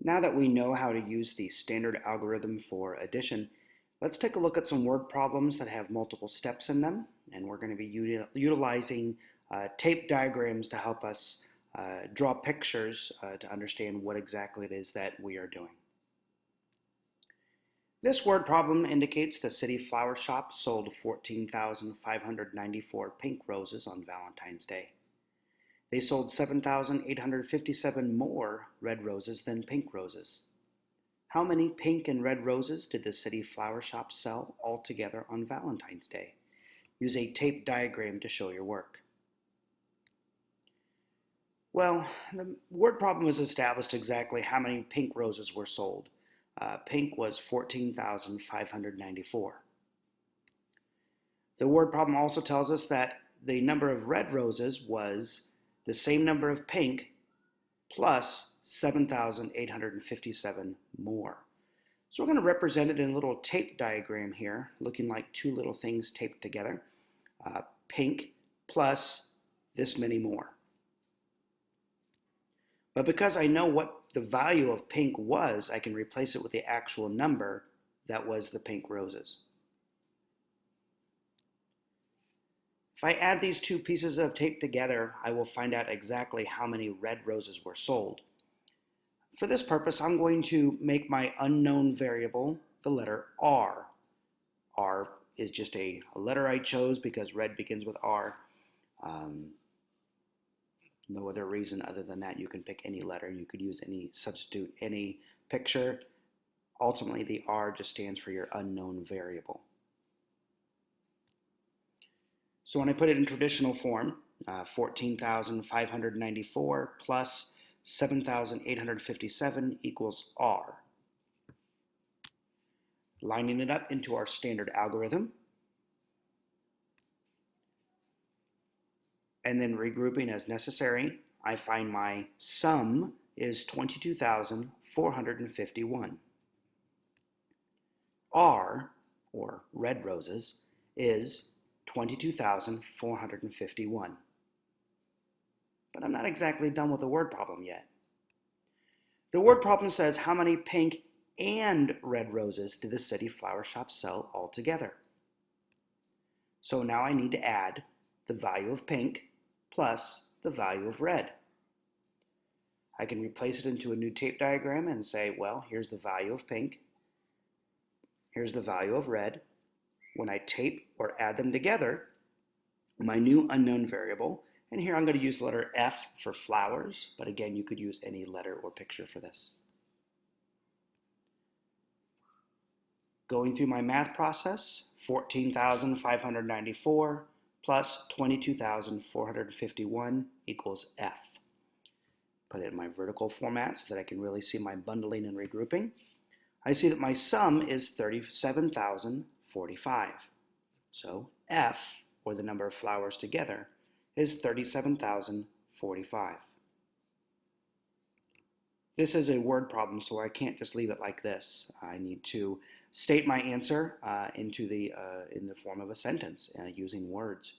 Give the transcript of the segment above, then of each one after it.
Now that we know how to use the standard algorithm for addition, let's take a look at some word problems that have multiple steps in them. And we're going to be utilizing tape diagrams to help us draw pictures to understand what exactly it is that we are doing. This word problem indicates the city flower shop sold 14,594 pink roses on Valentine's Day. They sold 7,857 more red roses than pink roses. How many pink and red roses did the city flower shop sell altogether on Valentine's Day? Use a tape diagram to show your work. Well, the word problem has established exactly how many pink roses were sold. Pink was 14,594. The word problem also tells us that the number of red roses was the same number of pink plus 7,857 more. So we're going to represent it in a little tape diagram here, looking like two little things taped together. Pink plus this many more. But because I know what the value of pink was, I can replace it with the actual number that was the pink roses. If I add these two pieces of tape together, I will find out exactly how many red roses were sold. For this purpose, I'm going to make my unknown variable the letter R. R is just a letter I chose because red begins with R. No other reason other than that. You can pick any letter. You could use any substitute, any picture. Ultimately, the R just stands for your unknown variable. So when I put it in traditional form, 14,594 plus 7,857 equals R. Lining it up into our standard algorithm, and then regrouping as necessary, I find my sum is 22,451. R, or red roses, is 22,451. But I'm not exactly done with the word problem yet. The word problem says how many pink and red roses did the city flower shop sell altogether? So now I need to add the value of pink plus the value of red. I can replace it into a new tape diagram and say, well, here's the value of pink, here's the value of red. When I tape or add them together, my new unknown variable, and here I'm going to use the letter F for flowers, but again, you could use any letter or picture for this. Going through my math process, 14,594 plus 22,451 equals F. Put it in my vertical format so that I can really see my bundling and regrouping. I see that my sum is 37,045. So F, or the number of flowers together, is 37,045. This is a word problem, so I can't just leave it like this. I need to state my answer in the form of a sentence using words.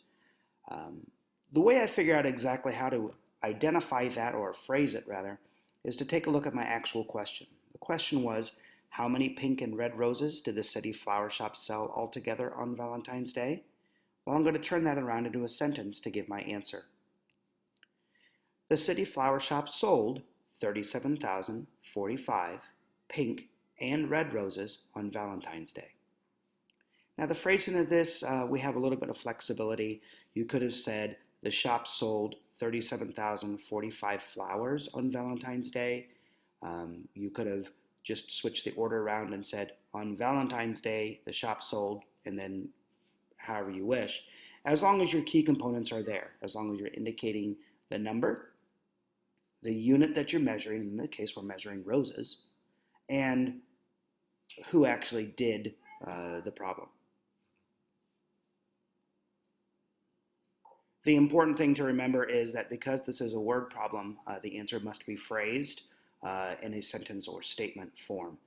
The way I figure out exactly how to identify that, or phrase it rather, is to take a look at my actual question. The question was, how many pink and red roses did the city flower shop sell altogether on Valentine's Day? Well, I'm going to turn that around into a sentence to give my answer. The city flower shop sold 37,045 pink and red roses on Valentine's Day. Now the phrasing of this, we have a little bit of flexibility. You could have said the shop sold 37,045 flowers on Valentine's Day. You could have just switched the order around and said on Valentine's Day the shop sold, and then however you wish. As long as your key components are there, as long as you're indicating the number, the unit that you're measuring, in this case we're measuring roses, and who actually did the problem. The important thing to remember is that because this is a word problem, the answer must be phrased in a sentence or statement form.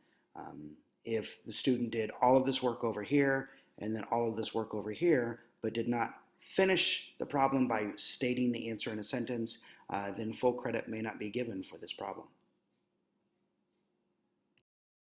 If the student did all of this work over here and then all of this work over here, but did not finish the problem by stating the answer in a sentence, then full credit may not be given for this problem.